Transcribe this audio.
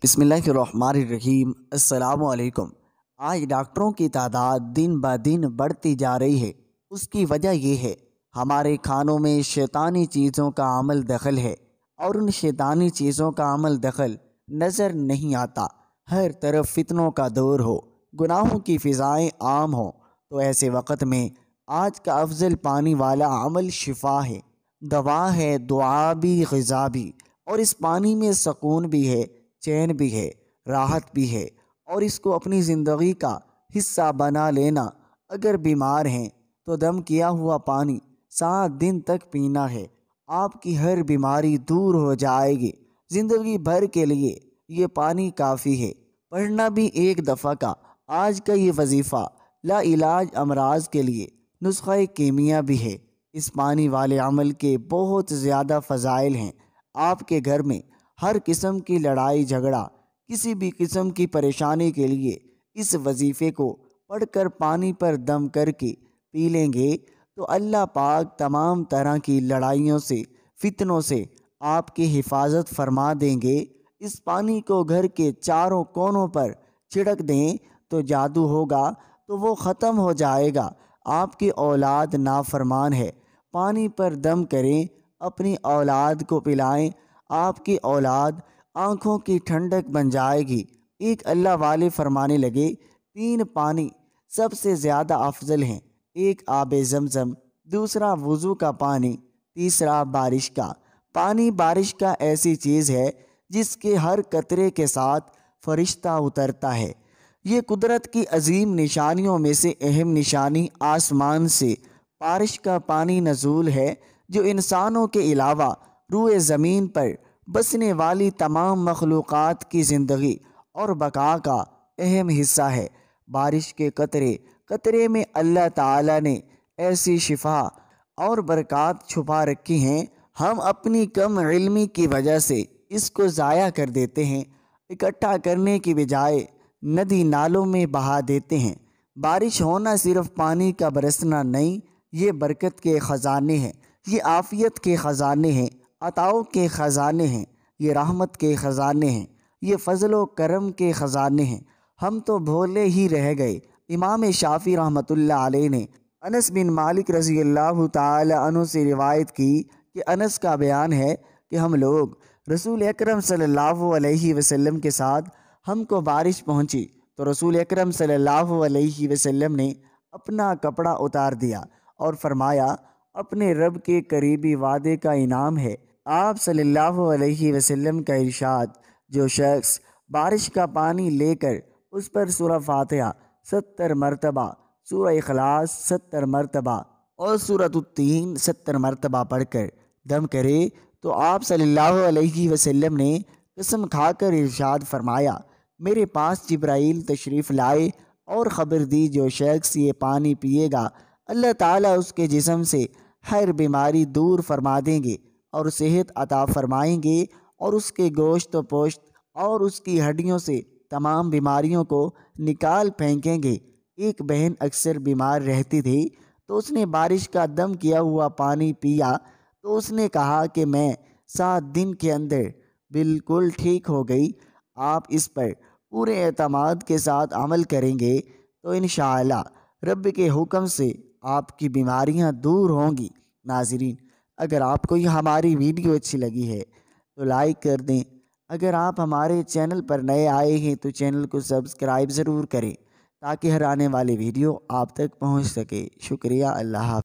بسم اللہ الرحمن الرحیم۔ السلام علیکم۔ آج ڈاکٹروں کی تعداد دن بہ دن بڑھتی جا رہی ہے۔ اس کی وجہ یہ ہے ہمارے کھانوں میں شیطانی چیزوں کا عمل دخل ہے، اور ان شیطانی چیزوں کا عمل دخل نظر نہیں آتا۔ ہر طرف فتنوں کا دور ہو، گناہوں کی فضائیں عام ہوں، تو ایسے وقت میں آج کا افضل پانی والا عمل شفا ہے، دوا ہے، دعا بھی، غذا بھی، اور اس پانی میں سکون بھی ہے، چین بھی ہے، راحت بھی ہے، اور اس کو اپنی زندگی کا حصہ بنا لینا۔ اگر بیمار ہیں تو دم کیا ہوا پانی 7 دن تک پینا ہے، آپ کی ہر بیماری دور ہو جائے گی۔ زندگی بھر کے لیے یہ پانی کافی ہے۔ پڑھنا بھی ایک دفعہ کا۔ آج کا یہ وظیفہ لا علاج امراض کے لیے نسخہ کیمیا بھی ہے۔ اس پانی والے عمل کے بہت زیادہ فضائل ہیں۔ آپ کے گھر میں ہر قسم کی لڑائی جھگڑا، کسی بھی قسم کی پریشانی کے لیے اس وظیفے کو پڑھ کر پانی پر دم کر کے پی لیں گے تو اللہ پاک تمام طرح کی لڑائیوں سے، فتنوں سے آپ کی حفاظت فرما دیں گے۔ اس پانی کو گھر کے چاروں کونوں پر چھڑک دیں تو جادو ہوگا تو وہ ختم ہو جائے گا۔ آپ کی اولاد نافرمان ہے، پانی پر دم کریں، اپنی اولاد کو پلائیں، آپ کی اولاد آنکھوں کی ٹھنڈک بن جائے گی۔ ایک اللہ والے فرمانے لگے، 3 پانی سب سے زیادہ افضل ہیں، ایک آب زمزم، دوسرا وضو کا پانی، تیسرا بارش کا پانی۔ بارش کا ایسی چیز ہے جس کے ہر قطرے کے ساتھ فرشتہ اترتا ہے۔ یہ قدرت کی عظیم نشانیوں میں سے اہم نشانی آسمان سے بارش کا پانی نزول ہے، جو انسانوں کے علاوہ روئے زمین پر بسنے والی تمام مخلوقات کی زندگی اور بقا کا اہم حصہ ہے۔ بارش کے قطرے قطرے میں اللہ تعالیٰ نے ایسی شفا اور برکات چھپا رکھی ہیں، ہم اپنی کم علمی کی وجہ سے اس کو ضائع کر دیتے ہیں، اکٹھا کرنے کی بجائے ندی نالوں میں بہا دیتے ہیں۔ بارش ہونا صرف پانی کا برسنا نہیں، یہ برکت کے خزانے ہیں، یہ عافیت کے خزانے ہیں، عطاؤں کے خزانے ہیں، یہ رحمت کے خزانے ہیں، یہ فضل و کرم کے خزانے ہیں۔ ہم تو بھولے ہی رہ گئے۔ امام شافعی رحمۃ اللہ علیہ نے انس بن مالک رضی اللہ تعالی عنہ سے روایت کی کہ انس کا بیان ہے کہ ہم لوگ رسول اکرم صلی اللہ علیہ وسلم کے ساتھ ہم کو بارش پہنچی تو رسول اکرم صلی اللہ علیہ وسلم نے اپنا کپڑا اتار دیا اور فرمایا، اپنے رب کے قریبی وعدے کا انعام ہے۔ آپ صلی اللہ علیہ وسلم کا ارشاد، جو شخص بارش کا پانی لے کر اس پر سورہ فاتحہ 70 مرتبہ، سورہ اخلاص 70 مرتبہ اور سورۃ التین 70 مرتبہ پڑھ کر دم کرے تو آپ صلی اللہ علیہ وسلم نے قسم کھا کر ارشاد فرمایا، میرے پاس جبرائیل تشریف لائے اور خبر دی، جو شخص یہ پانی پیے گا اللہ تعالیٰ اس کے جسم سے ہر بیماری دور فرما دیں گے اور صحت عطا فرمائیں گے، اور اس کے گوشت و پوشت اور اس کی ہڈیوں سے تمام بیماریوں کو نکال پھینکیں گے۔ ایک بہن اکثر بیمار رہتی تھی تو اس نے بارش کا دم کیا ہوا پانی پیا تو اس نے کہا کہ میں 7 دن کے اندر بالکل ٹھیک ہو گئی۔ آپ اس پر پورے اعتماد کے ساتھ عمل کریں گے تو انشاءاللہ رب کے حکم سے آپ کی بیماریاں دور ہوں گی۔ ناظرین، اگر آپ کو یہ ہماری ویڈیو اچھی لگی ہے تو لائک کر دیں۔ اگر آپ ہمارے چینل پر نئے آئے ہیں تو چینل کو سبسکرائب ضرور کریں تاکہ ہر آنے والی ویڈیو آپ تک پہنچ سکے۔ شکریہ، اللہ حافظ۔